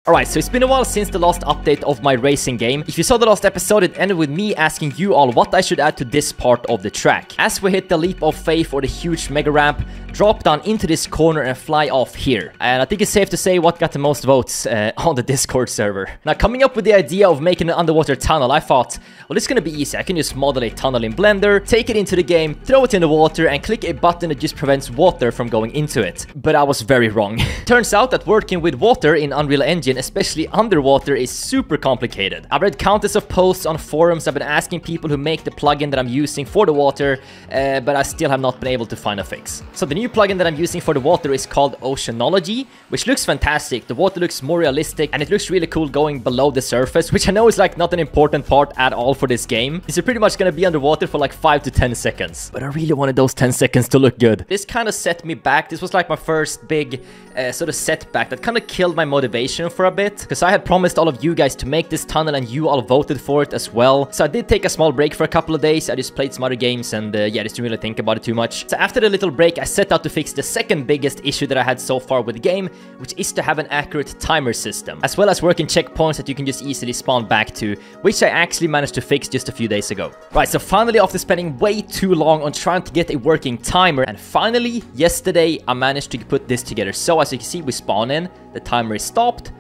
Alright, so it's been a while since the last update of my racing game. If you saw the last episode, it ended with me asking you all what I should add to this part of the track. As we hit the leap of faith or the huge mega ramp, drop down into this corner and fly off here. And I think it's safe to say what got the most votes on the Discord server. Now, coming up with the idea of making an underwater tunnel, I thought, well, it's gonna be easy. I can just model a tunnel in Blender, take it into the game, throw it in the water, and click a button that just prevents water from going into it. But I was very wrong. Turns out that working with water in Unreal Engine, especially underwater, is super complicated. I've read countless of posts on forums. I've been asking people who make the plugin that I'm using for the water, but I still have not been able to find a fix. So the new plugin that I'm using for the water is called Oceanology, which looks fantastic. The water looks more realistic and it looks really cool going below the surface, which I know is like not an important part at all for this game. This is pretty much gonna be underwater for like 5 to 10 seconds. But I really wanted those 10 seconds to look good. This kind of set me back. This was like my first big sort of setback that kind of killed my motivation for a bit, because I had promised all of you guys to make this tunnel and you all voted for it as well. So I did take a small break for a couple of days. I just played some other games and yeah, just didn't really think about it too much. So after the little break, I set out to fix the second biggest issue that I had so far with the game, which is to have an accurate timer system, as well as working checkpoints that you can just easily spawn back to, which I actually managed to fix just a few days ago. Right, so finally, after spending way too long on trying to get a working timer, and finally, yesterday, I managed to put this together. So as you can see, we spawn in, the timer is stopped,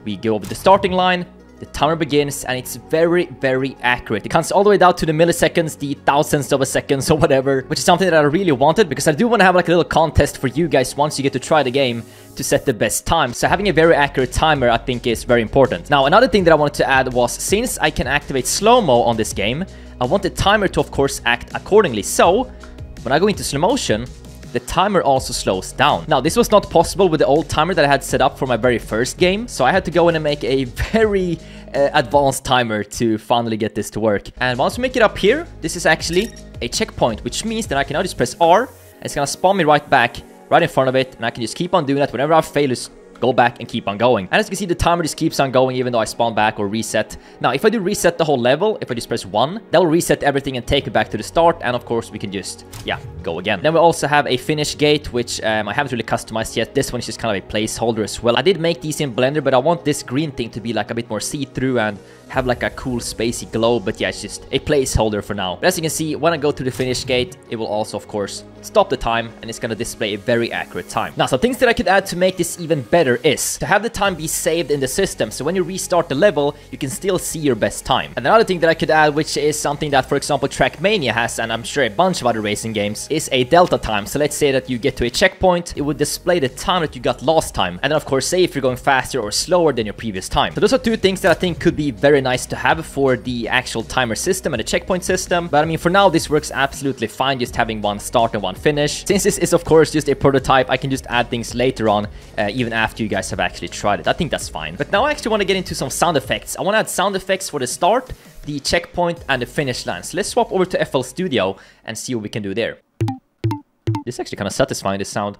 we go over the starting line, the timer begins, and it's very, very accurate. It counts all the way down to the milliseconds, the thousandths of a second, or whatever, which is something that I really wanted, because I do want to have like a little contest for you guys once you get to try the game to set the best time. So having a very accurate timer, I think, is very important. Now, another thing that I wanted to add was, since I can activate slow-mo on this game, I want the timer to, of course, act accordingly. So when I go into slow motion, the timer also slows down. Now, this was not possible with the old timer that I had set up for my very first game, so I had to go in and make a very advanced timer to finally get this to work. And once we make it up here, this is actually a checkpoint, which means that I can now just press R, and it's gonna spawn me right back, right in front of it, and I can just keep on doing that. Whenever I fail, just go back and keep on going. And as you can see, the timer just keeps on going even though I spawn back or reset. Now, if I do reset the whole level, if I just press 1, that will reset everything and take it back to the start. And of course, we can just, yeah, go again. Then we also have a finish gate, which I haven't really customized yet. This one is just kind of a placeholder as well. I did make these in Blender, but I want this green thing to be like a bit more see-through and have like a cool spacey glow. But yeah, it's just a placeholder for now. But as you can see, when I go to the finish gate, it will also, of course, stop the time, and it's going to display a very accurate time. Now, some things that I could add to make this even better is to have the time be saved in the system, so when you restart the level, you can still see your best time. And another thing that I could add, which is something that, for example, Trackmania has, and I'm sure a bunch of other racing games, is a delta time. So let's say that you get to a checkpoint, it would display the time that you got last time, and then of course say if you're going faster or slower than your previous time. So those are two things that I think could be very nice to have for the actual timer system and the checkpoint system. But I mean, for now, this works absolutely fine, just having one start and one finish. Since this is, of course, just a prototype, I can just add things later on, even after you guys have actually tried it. I think that's fine. But now I actually want to get into some sound effects. I want to add sound effects for the start, the checkpoint, and the finish line. So let's swap over to FL Studio and see what we can do there. This is actually kind of satisfying, this sound.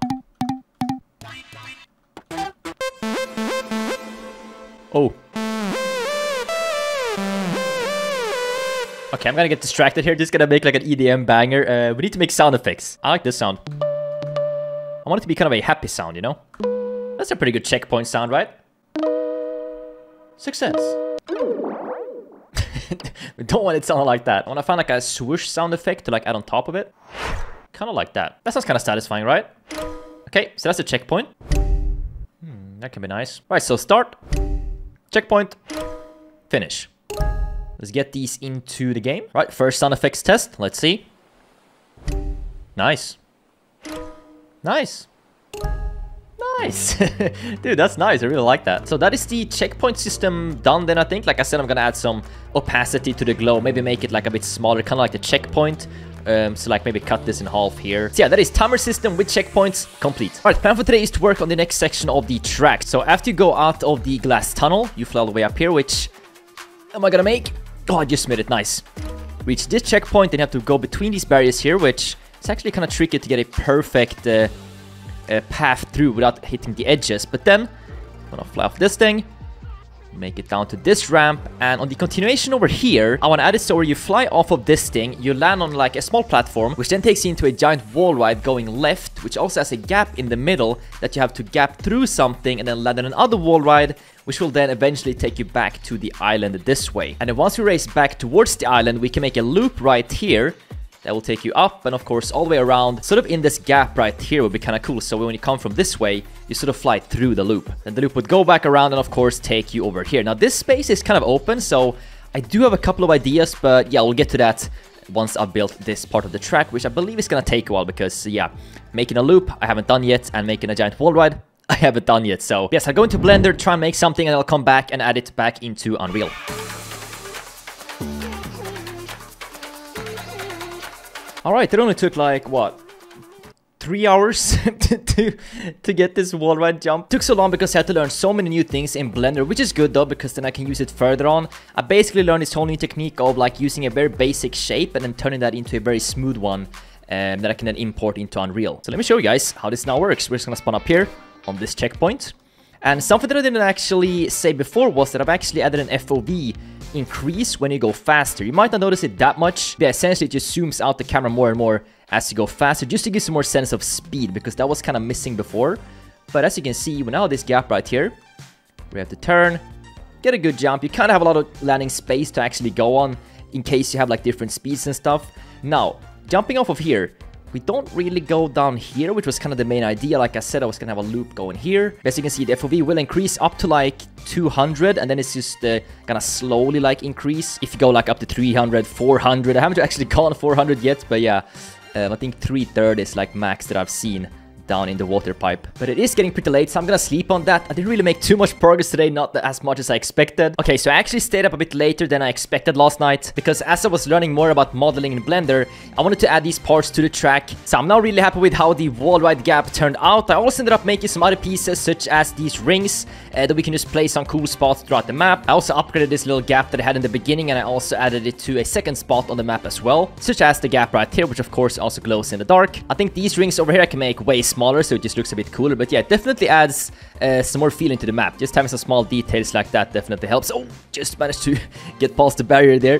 Oh. Okay, I'm gonna get distracted here. Just gonna make like an EDM banger. We need to make sound effects. I like this sound. I want it to be kind of a happy sound, you know? That's a pretty good checkpoint sound, right? Success. We don't want it sounding like that. I want to find like a swoosh sound effect to like add on top of it. Kind of like that. That sounds kind of satisfying, right? Okay, so that's a checkpoint. That can be nice. All right, so start, checkpoint, finish. Let's get these into the game. Right, first sound effects test. Let's see. Nice. Nice. Nice. Dude, that's nice. I really like that. So that is the checkpoint system done then, I think. Like I said, I'm gonna add some opacity to the glow. Maybe make it like a bit smaller, kind of like the checkpoint. So like maybe cut this in half here. So yeah, that is timer system with checkpoints complete. All right, plan for today is to work on the next section of the track. So after you go out of the glass tunnel, you fly all the way up here, which am I gonna make? Oh, I just made it. Nice. Reach this checkpoint, then you have to go between these barriers here, which is actually kind of tricky to get a perfect path through without hitting the edges. But then I'm gonna fly off this thing, Make it down to this ramp, and on the continuation over here, I want to add it so where you fly off of this thing, you land on like a small platform, which then takes you into a giant wall ride going left, which also has a gap in the middle that you have to gap through something and then land on another wall ride, which will then eventually take you back to the island this way. And then once we race back towards the island, we can make a loop right here that will take you up and of course all the way around. Sort of in this gap right here would be kind of cool. So when you come from this way, you sort of fly through the loop. And the loop would go back around and of course take you over here. Now this space is kind of open, so I do have a couple of ideas, but yeah, we'll get to that once I've built this part of the track, which I believe is going to take a while because yeah, making a loop I haven't done yet, and making a giant wall ride I haven't done yet. So yes, I'll go into Blender, try and make something, and I'll come back and add it back into Unreal. Alright, it only took like, what, 3 hours to get this wall ride jump. Took so long because I had to learn so many new things in Blender, which is good though, because then I can use it further on. I basically learned this whole new technique of like using a very basic shape and then turning that into a very smooth one that I can then import into Unreal. So let me show you guys how this now works. We're just gonna spawn up here on this checkpoint. And something that I didn't actually say before was that I've actually added an FOV increase when you go faster. You might not notice it that much. Yeah, essentially it just zooms out the camera more and more as you go faster, just to give some more sense of speed, because that was kind of missing before. But as you can see, we now have this gap right here. We have to turn, get a good jump. You kind of have a lot of landing space to actually go on in case you have like different speeds and stuff. Now, jumping off of here, we don't really go down here, which was kind of the main idea. Like I said, I was gonna have a loop going here. As you can see, the FOV will increase up to like 200, and then it's just gonna slowly like increase. If you go like up to 300, 400, I haven't actually gone 400 yet, but yeah, I think 330 is like max that I've seen down in the water pipe. But it is getting pretty late, so I'm gonna sleep on that. I didn't really make too much progress today, not as much as I expected. Okay, so I actually stayed up a bit later than I expected last night, because as I was learning more about modeling in Blender, I wanted to add these parts to the track. So I'm now really happy with how the wall ride gap turned out. I also ended up making some other pieces, such as these rings that we can just place on cool spots throughout the map. I also upgraded this little gap that I had in the beginning, and I also added it to a second spot on the map as well, such as the gap right here, which of course also glows in the dark. I think these rings over here I can make way smaller, so it just looks a bit cooler. But yeah, it definitely adds some more feeling to the map. Just having some small details like that definitely helps. Oh, just managed to get past the barrier there.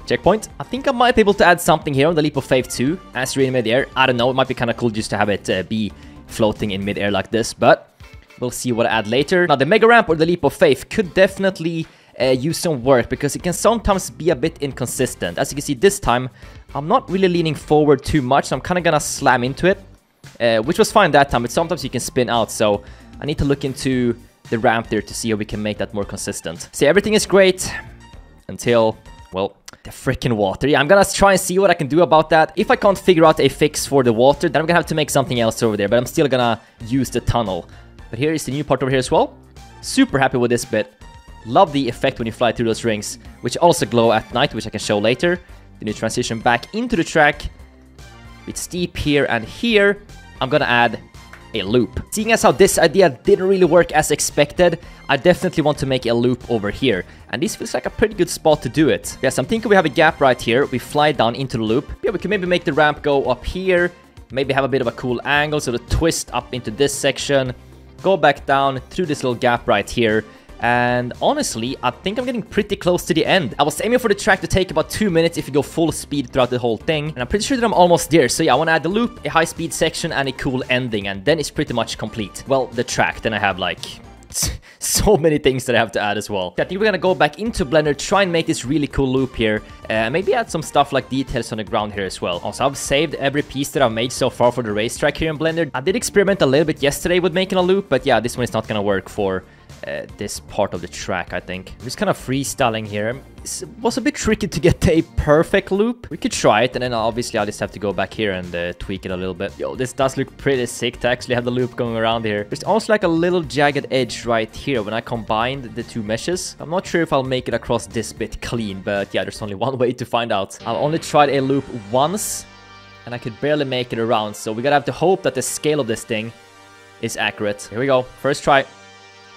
Checkpoint. I think I might be able to add something here on the Leap of Faith too, as you're in mid-air. I don't know, it might be kind of cool just to have it be floating in mid-air like this, but we'll see what I add later. Now, the Mega Ramp or the Leap of Faith could definitely use some work, because it can sometimes be a bit inconsistent. As you can see, this time, I'm not really leaning forward too much, so I'm kind of gonna slam into it. Which was fine that time, but sometimes you can spin out, so I need to look into the ramp there to see how we can make that more consistent. See, everything is great until, well, the freaking water. Yeah, I'm gonna try and see what I can do about that. If I can't figure out a fix for the water, then I'm gonna have to make something else over there, but I'm still gonna use the tunnel. But here is the new part over here as well. Super happy with this bit. Love the effect when you fly through those rings, which also glow at night, which I can show later. Then you transition back into the track. It's steep here and here. I'm gonna add a loop. Seeing as how this idea didn't really work as expected, I definitely want to make a loop over here. And this feels like a pretty good spot to do it. Yes, I'm thinking we have a gap right here. We fly down into the loop. Yeah, we can maybe make the ramp go up here. Maybe have a bit of a cool angle, so the twist up into this section. Go back down through this little gap right here. And honestly, I think I'm getting pretty close to the end. I was aiming for the track to take about 2 minutes if you go full speed throughout the whole thing. And I'm pretty sure that I'm almost there. So yeah, I want to add the loop, a high speed section, and a cool ending. And then it's pretty much complete. Well, the track. Then I have like so many things that I have to add as well. I think we're gonna go back into Blender, try and make this really cool loop here. Maybe add some stuff like details on the ground here as well. Also, I've saved every piece that I've made so far for the racetrack here in Blender. I did experiment a little bit yesterday with making a loop, but yeah, this one is not gonna work for this part of the track, I think. I'm just kind of freestyling here. It was a bit tricky to get a perfect loop. We could try it, and then obviously I'll just have to go back here and tweak it a little bit. Yo, this does look pretty sick to actually have the loop going around here. There's also like a little jagged edge right here when I combined the two meshes. I'm not sure if I'll make it across this bit clean, but yeah, there's only one way to find out. I've only tried a loop once, and I could barely make it around, so we gotta have to hope that the scale of this thing is accurate. Here we go, first try.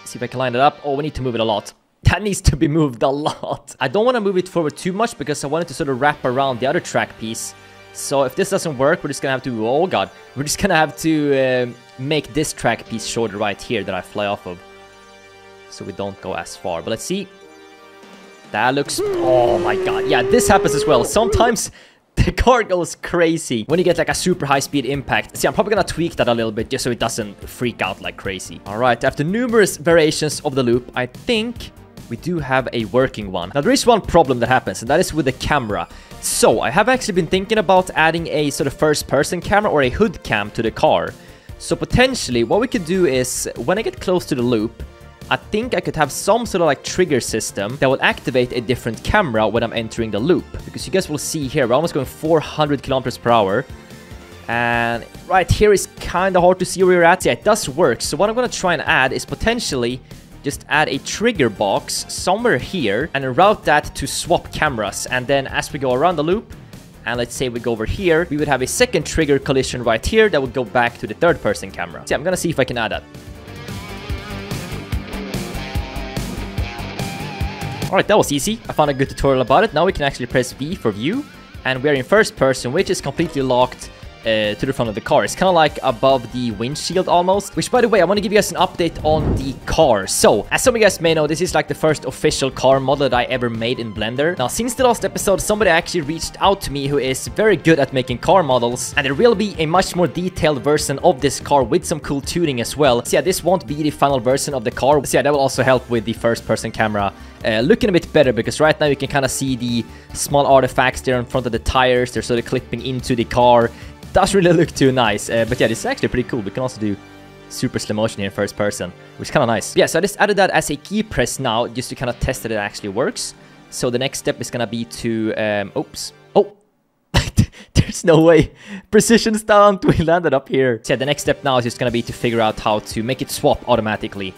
See if I can line it up. Oh, we need to move it a lot. That needs to be moved a lot. I don't want to move it forward too much because I want it to sort of wrap around the other track piece. So if this doesn't work, we're just gonna have to... Oh god. We're just gonna have to make this track piece shorter right here that I fly off of. so we don't go as far. But let's see. That looks... Oh my god. Yeah, this happens as well. Sometimes the car goes crazy when you get like a super high speed impact. See, I'm probably gonna tweak that a little bit just so it doesn't freak out like crazy. All right, after numerous variations of the loop, I think we do have a working one. Now, there is one problem that happens, and that is with the camera. So, I have actually been thinking about adding a sort of first-person camera or a hood cam to the car. So, potentially, what we could do is, when I get close to the loop, I think I could have some sort of like trigger system that will activate a different camera when I'm entering the loop. Because you guys will see here, we're almost going 400 kilometers per hour. And right here is kind of hard to see where you're at. Yeah, it does work. So what I'm going to try and add is potentially just add a trigger box somewhere here and route that to swap cameras. And then as we go around the loop, and let's say we go over here, we would have a second trigger collision right here that would go back to the third person camera. So yeah, I'm going to see if I can add that. Alright, that was easy. I found a good tutorial about it. Now we can actually press V for view. And we're in first person, which is completely locked to the front of the car. It's kind of like above the windshield almost. Which, by the way, I want to give you guys an update on the car. So, as some of you guys may know, this is like the first official car model that I ever made in Blender. Now, since the last episode, somebody actually reached out to me who is very good at making car models. And there will be a much more detailed version of this car with some cool tuning as well. So yeah, this won't be the final version of the car. So yeah, that will also help with the first-person camera looking a bit better, because right now you can kind of see the small artifacts there in front of the tires. They're sort of clipping into the car. Doesn't really look too nice, but yeah, this is actually pretty cool. We can also do super slow motion here in first person, which is kind of nice. Yeah, so I just added that as a key press now, just to kind of test that it actually works. So the next step is gonna be to, oops, oh, there's no way. Precision stunt, we landed up here. So yeah, the next step now is just gonna be to figure out how to make it swap automatically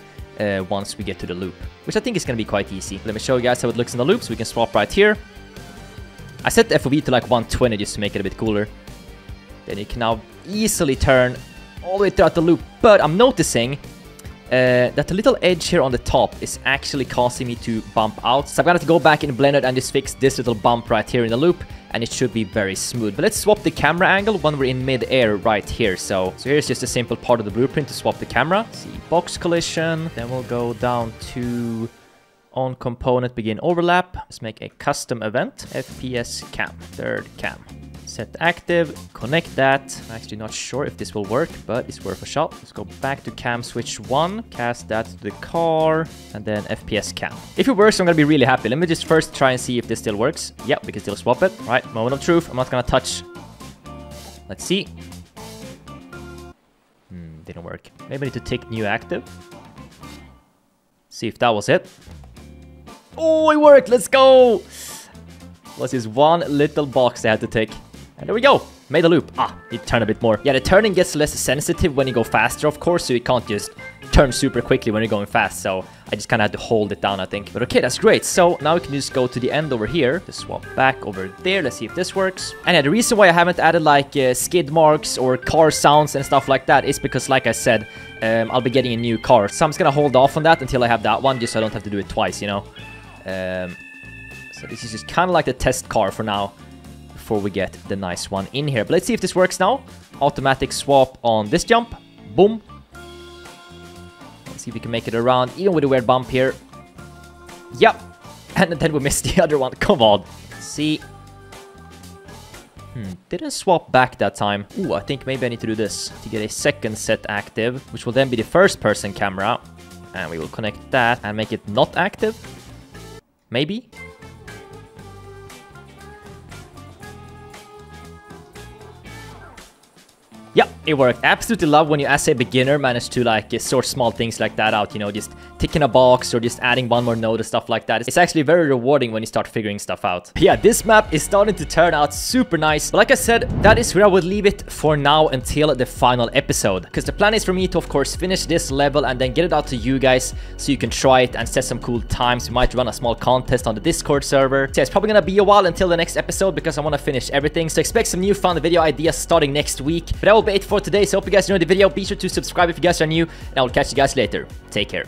once we get to the loop, which I think is gonna be quite easy. Let me show you guys how it looks in the loop, so we can swap right here. I set the FOV to like 120 just to make it a bit cooler. Then you can now easily turn all the way throughout the loop. But I'm noticing that the little edge here on the top is actually causing me to bump out. So I'm gonna have to go back in Blender and just fix this little bump right here in the loop, and it should be very smooth. But let's swap the camera angle when we're in mid-air right here. So here's just a simple part of the blueprint to swap the camera. See, box collision. Then we'll go down to on component, begin overlap. Let's make a custom event. FPS cam, third cam. Set active, connect that. I'm actually not sure if this will work, but it's worth a shot. Let's go back to cam switch 1, cast that to the car, and then FPS cam. If it works, I'm gonna be really happy. Let me just first try and see if this still works. Yeah, we can still swap it. All right, moment of truth. I'm not gonna touch. Let's see. Didn't work. Maybe I need to tick new active. See if that was it. Oh, it worked. Let's go. Was this one little box I had to tick. And there we go. Made a loop. Ah, it turned a bit more. Yeah, the turning gets less sensitive when you go faster, of course, so you can't just turn super quickly when you're going fast. So I just kind of had to hold it down, I think. But okay, that's great. So now we can just go to the end over here. Just swap back over there. Let's see if this works. And yeah, the reason why I haven't added like skid marks or car sounds and stuff like that is because, like I said, I'll be getting a new car. So I'm just gonna hold off on that until I have that one, just so I don't have to do it twice, you know. So this is just kind of like the test car for now, before we get the nice one in here. But let's see if this works now. Automatic swap on this jump. Boom. Let's see if we can make it around, even with a weird bump here. Yep. And then we missed the other one. Come on. Let's see. Didn't swap back that time. Ooh, I think maybe I need to do this to get a second set active, which will then be the first person camera. And we will connect that and make it not active. Maybe. Yeah, it worked. I absolutely love when you, as a beginner, manage to like sort small things like that out, you know, just ticking a box or just adding one more node and stuff like that. It's actually very rewarding when you start figuring stuff out. But yeah, this map is starting to turn out super nice. But like I said, that is where I would leave it for now until the final episode. Because the plan is for me to, of course, finish this level and then get it out to you guys so you can try it and set some cool times. We might run a small contest on the Discord server. So yeah, it's probably gonna be a while until the next episode because I want to finish everything. So expect some new fun video ideas starting next week. But that will be it for today. So hope you guys enjoyed the video. Be sure to subscribe if you guys are new, and I will catch you guys later. Take care.